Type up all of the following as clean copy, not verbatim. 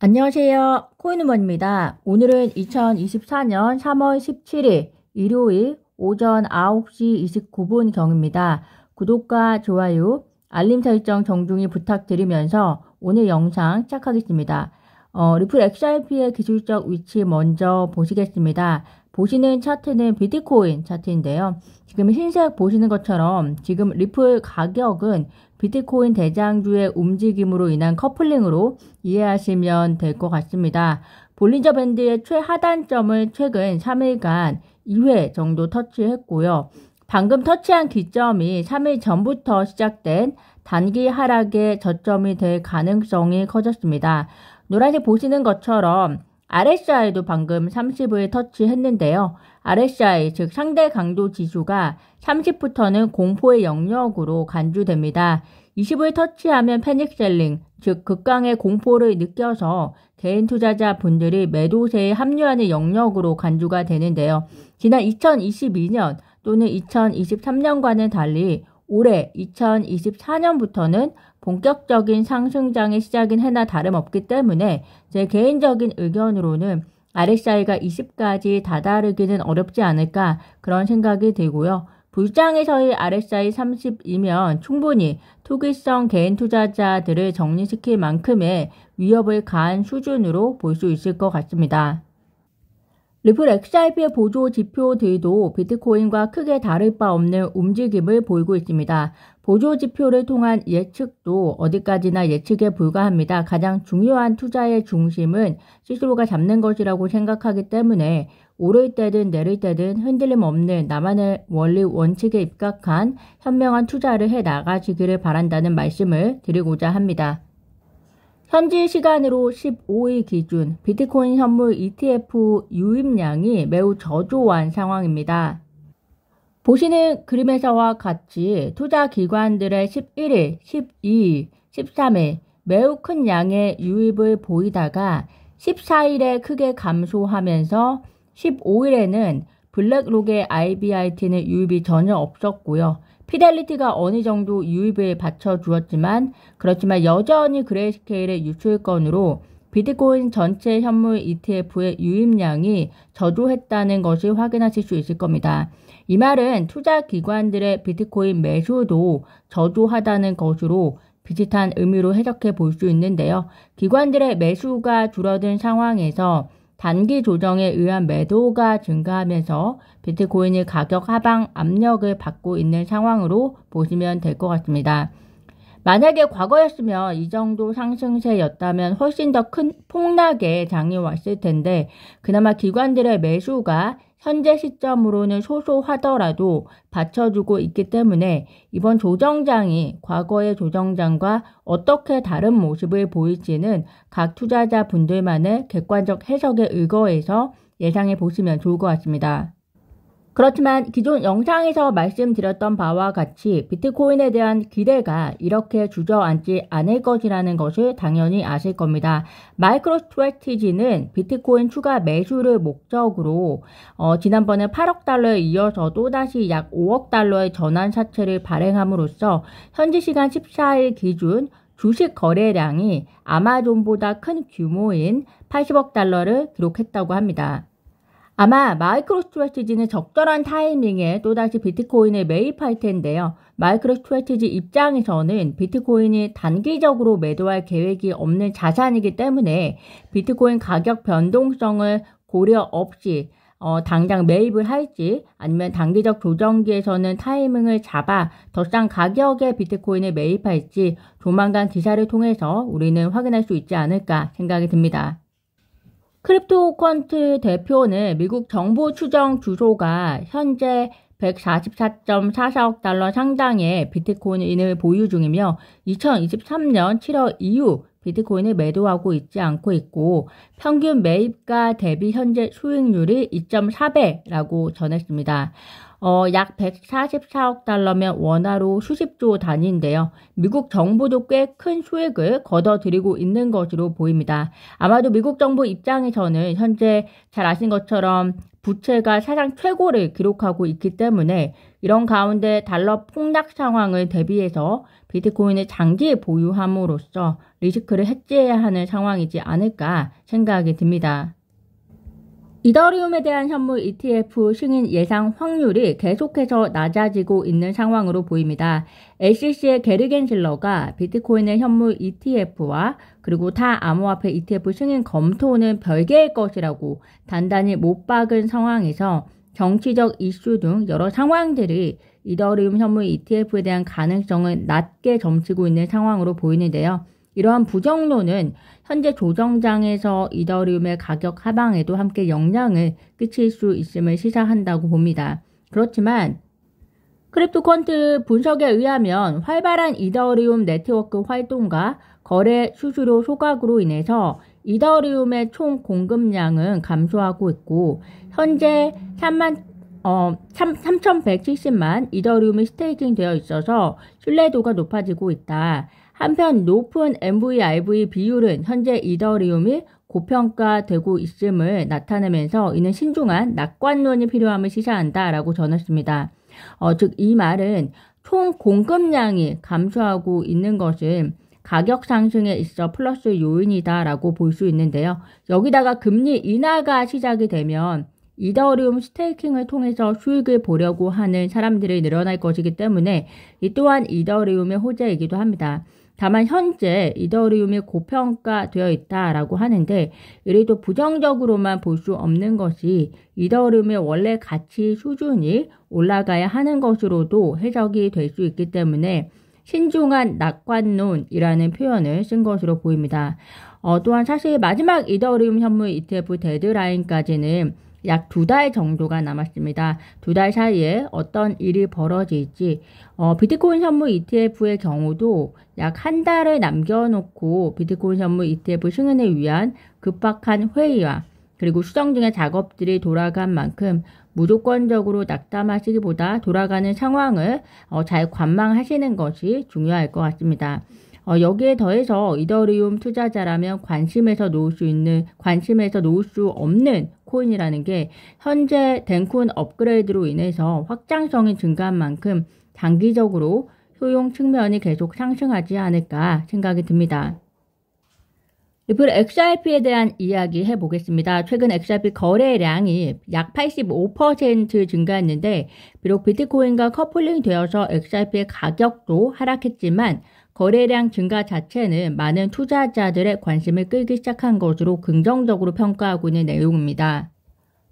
안녕하세요. 코인우먼입니다. 오늘은 2024년 3월 17일 일요일 오전 9시 29분경입니다. 구독과 좋아요, 알림 설정 정중히 부탁드리면서 오늘 영상 시작하겠습니다. 리플 XRP의 기술적 위치 먼저 보시겠습니다. 보시는 차트는 비트코인 차트인데요. 지금 흰색 보시는 것처럼 지금 리플 가격은 비트코인 대장주의 움직임으로 인한 커플링으로 이해하시면 될 것 같습니다. 볼린저 밴드의 최하단점을 최근 3일간 2회 정도 터치했고요. 방금 터치한 기점이 3일 전부터 시작된 단기 하락의 저점이 될 가능성이 커졌습니다. 노란색 보시는 것처럼 RSI도 방금 30을 터치했는데요. RSI, 즉 상대 강도 지수가 30부터는 공포의 영역으로 간주됩니다. 20을 터치하면 패닉셀링, 즉 극강의 공포를 느껴서 개인 투자자 분들이 매도세에 합류하는 영역으로 간주가 되는데요. 지난 2022년 또는 2023년과는 달리 올해 2024년부터는 본격적인 상승장의 시작인 해나 다름없기 때문에 제 개인적인 의견으로는 RSI가 20까지 다다르기는 어렵지 않을까 그런 생각이 들고요. 불장에서의 RSI 30이면 충분히 투기성 개인 투자자들을 정리시킬 만큼의 위협을 가한 수준으로 볼 수 있을 것 같습니다. 리플 XRP의 보조 지표들도 비트코인과 크게 다를 바 없는 움직임을 보이고 있습니다. 보조 지표를 통한 예측도 어디까지나 예측에 불과합니다. 가장 중요한 투자의 중심은 스스로가 잡는 것이라고 생각하기 때문에 오를 때든 내릴 때든 흔들림 없는 나만의 원리 원칙에 입각한 현명한 투자를 해 나가시기를 바란다는 말씀을 드리고자 합니다. 현지 시간으로 15일 기준 비트코인 선물 ETF 유입량이 매우 저조한 상황입니다. 보시는 그림에서와 같이 투자 기관들의 11일, 12일, 13일 매우 큰 양의 유입을 보이다가 14일에 크게 감소하면서 15일에는 블랙록의 IBIT는 유입이 전혀 없었고요. 피델리티가 어느 정도 유입을 받쳐주었지만 그렇지만 여전히 그레이스케일의 유출건으로 비트코인 전체 현물 ETF의 유입량이 저조했다는 것을 확인하실 수 있을 겁니다. 이 말은 투자 기관들의 비트코인 매수도 저조하다는 것으로 비슷한 의미로 해석해 볼 수 있는데요. 기관들의 매수가 줄어든 상황에서 단기 조정에 의한 매도가 증가하면서 비트코인이 가격 하방 압력을 받고 있는 상황으로 보시면 될 것 같습니다. 만약에 과거였으면 이 정도 상승세였다면 훨씬 더 큰 폭락의 장이 왔을 텐데 그나마 기관들의 매수가 현재 시점으로는 소소하더라도 받쳐주고 있기 때문에 이번 조정장이 과거의 조정장과 어떻게 다른 모습을 보일지는 각 투자자 분들만의 객관적 해석에 의거해서 예상해 보시면 좋을 것 같습니다. 그렇지만 기존 영상에서 말씀드렸던 바와 같이 비트코인에 대한 기대가 이렇게 주저앉지 않을 것이라는 것을 당연히 아실 겁니다. 마이크로 스트래티지는 비트코인 추가 매수를 목적으로 지난번에 8억 달러에 이어서 또다시 약 5억 달러의 전환 사채를 발행함으로써 현지 시간 14일 기준 주식 거래량이 아마존보다 큰 규모인 80억 달러를 기록했다고 합니다. 아마 마이크로 스트래티지는 적절한 타이밍에 또다시 비트코인을 매입할 텐데요. 마이크로 스트래티지 입장에서는 비트코인이 단기적으로 매도할 계획이 없는 자산이기 때문에 비트코인 가격 변동성을 고려 없이 당장 매입을 할지 아니면 단기적 조정기에서는 타이밍을 잡아 더 싼 가격의 비트코인을 매입할지 조만간 기사를 통해서 우리는 확인할 수 있지 않을까 생각이 듭니다. 크립토쿼트 대표는 미국 정부 추정 주소가 현재 144.44억 달러 상당의 비트코인을 보유 중이며 2023년 7월 이후 비트코인을 매도하고 있지 않고 있고 평균 매입가 대비 현재 수익률이 2.4배라고 전했습니다. 약 144억 달러면 원화로 수십조 단위인데요. 미국 정부도 꽤 큰 수익을 걷어들이고 있는 것으로 보입니다. 아마도 미국 정부 입장에서는 현재 잘 아신 것처럼 부채가 사상 최고를 기록하고 있기 때문에 이런 가운데 달러 폭락 상황을 대비해서 비트코인을 장기 보유함으로써 리스크를 해지해야 하는 상황이지 않을까 생각이 듭니다. 이더리움에 대한 현물 ETF 승인 예상 확률이 계속해서 낮아지고 있는 상황으로 보입니다. SEC의 게리 겐슬러가 비트코인의 현물 ETF와 그리고 타 암호화폐 ETF 승인 검토는 별개의 것이라고 단단히 못 박은 상황에서 정치적 이슈 등 여러 상황들이 이더리움 현물 ETF에 대한 가능성을 낮게 점치고 있는 상황으로 보이는데요. 이러한 부정론은 현재 조정장에서 이더리움의 가격 하방에도 함께 영향을 끼칠 수 있음을 시사한다고 봅니다. 그렇지만 크립토컨트 분석에 의하면 활발한 이더리움 네트워크 활동과 거래 수수료 소각으로 인해서 이더리움의 총 공급량은 감소하고 있고 현재 3,170만 이더리움이 스테이킹 되어 있어서 신뢰도가 높아지고 있다. 한편 높은 MV/RV 비율은 현재 이더리움이 고평가되고 있음을 나타내면서 이는 신중한 낙관론이 필요함을 시사한다라고 전했습니다. 즉 이 말은 총 공급량이 감소하고 있는 것은 가격 상승에 있어 플러스 요인이다라고 볼 수 있는데요. 여기다가 금리 인하가 시작이 되면 이더리움 스테이킹을 통해서 수익을 보려고 하는 사람들이 늘어날 것이기 때문에 이 또한 이더리움의 호재이기도 합니다. 다만 현재 이더리움이 고평가되어 있다라고 하는데 이래도 부정적으로만 볼 수 없는 것이 이더리움의 원래 가치 수준이 올라가야 하는 것으로도 해석이 될 수 있기 때문에 신중한 낙관론이라는 표현을 쓴 것으로 보입니다. 또한 사실 마지막 이더리움 현물 ETF 데드라인까지는 약 2달 정도가 남았습니다. 2달 사이에 어떤 일이 벌어질지 비트코인 현물 ETF의 경우도 약 1달을 남겨놓고 비트코인 현물 ETF 승인을 위한 급박한 회의와 그리고 수정 중의 작업들이 돌아간 만큼 무조건적으로 낙담하시기보다 돌아가는 상황을 잘 관망하시는 것이 중요할 것 같습니다. 여기에 더해서 이더리움 투자자라면 관심에서 놓을 수 없는 코인이라는 게 현재 덴쿤 업그레이드로 인해서 확장성이 증가한 만큼 장기적으로 효용 측면이 계속 상승하지 않을까 생각이 듭니다. 리플 XRP에 대한 이야기 해보겠습니다. 최근 XRP 거래량이 약 85% 증가했는데 비록 비트코인과 커플링 되어서 XRP의 가격도 하락했지만 거래량 증가 자체는 많은 투자자들의 관심을 끌기 시작한 것으로 긍정적으로 평가하고 있는 내용입니다.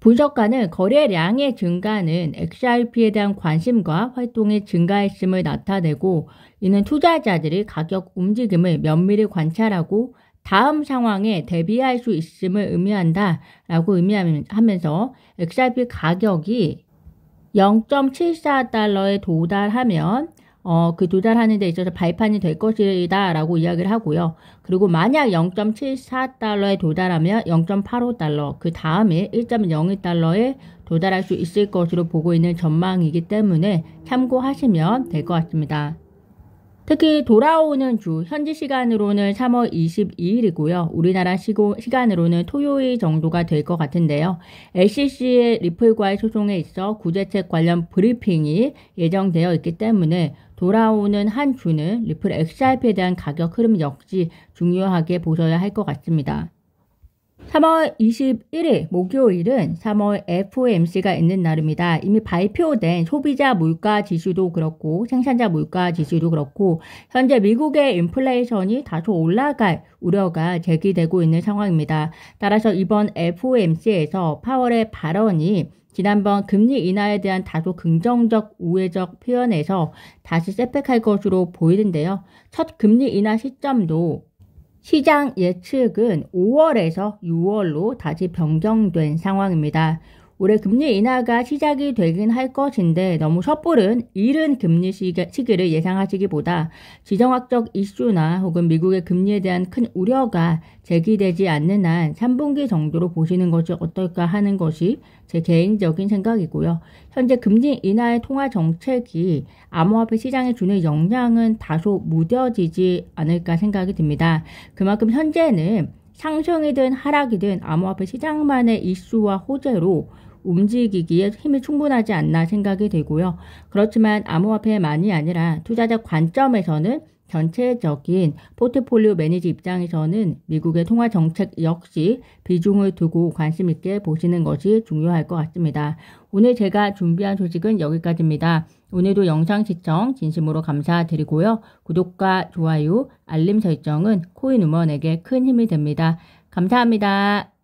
분석가는 거래량의 증가는 XRP에 대한 관심과 활동이 증가했음을 나타내고 이는 투자자들이 가격 움직임을 면밀히 관찰하고 다음 상황에 대비할 수 있음을 의미한다라고 의미하면서 XRP 가격이 0.74달러에 도달하면 그 도달하는 데 있어서 발판이 될 것이다 라고 이야기를 하고요. 그리고 만약 0.74달러에 도달하면 0.85달러 그 다음에 1.01달러에 도달할 수 있을 것으로 보고 있는 전망이기 때문에 참고하시면 될 것 같습니다. 특히 돌아오는 주 현지 시간으로는 3월 22일이고요. 우리나라 시간으로는 토요일 정도가 될 것 같은데요. SEC의 리플과의 소송에 있어 구제책 관련 브리핑이 예정되어 있기 때문에 돌아오는 한 주는 리플 XRP에 대한 가격 흐름 역시 중요하게 보셔야 할 것 같습니다. 3월 21일 목요일은 3월 FOMC가 있는 날입니다. 이미 발표된 소비자 물가 지수도 그렇고 생산자 물가 지수도 그렇고 현재 미국의 인플레이션이 다소 올라갈 우려가 제기되고 있는 상황입니다. 따라서 이번 FOMC에서 파월의 발언이 지난번 금리 인하에 대한 다소 긍정적 우회적 표현에서 다시 셋백할 것으로 보이는데요. 첫 금리 인하 시점도 시장 예측은 5월에서 6월로 다시 변경된 상황입니다. 올해 금리 인하가 시작이 되긴 할 것인데 너무 섣부른 이른 금리 시기를 예상하시기보다 지정학적 이슈나 혹은 미국의 금리에 대한 큰 우려가 제기되지 않는 한 3분기 정도로 보시는 것이 어떨까 하는 것이 제 개인적인 생각이고요. 현재 금리 인하의 통화 정책이 암호화폐 시장에 주는 영향은 다소 무뎌지지 않을까 생각이 듭니다. 그만큼 현재는 상승이든 하락이든 암호화폐 시장만의 이슈와 호재로 움직이기에 힘이 충분하지 않나 생각이 되고요. 그렇지만 암호화폐만이 아니라 투자자 관점에서는 전체적인 포트폴리오 매니지 입장에서는 미국의 통화 정책 역시 비중을 두고 관심 있게 보시는 것이 중요할 것 같습니다. 오늘 제가 준비한 소식은 여기까지입니다. 오늘도 영상 시청 진심으로 감사드리고요. 구독과 좋아요, 알림 설정은 코인우먼에게 큰 힘이 됩니다. 감사합니다.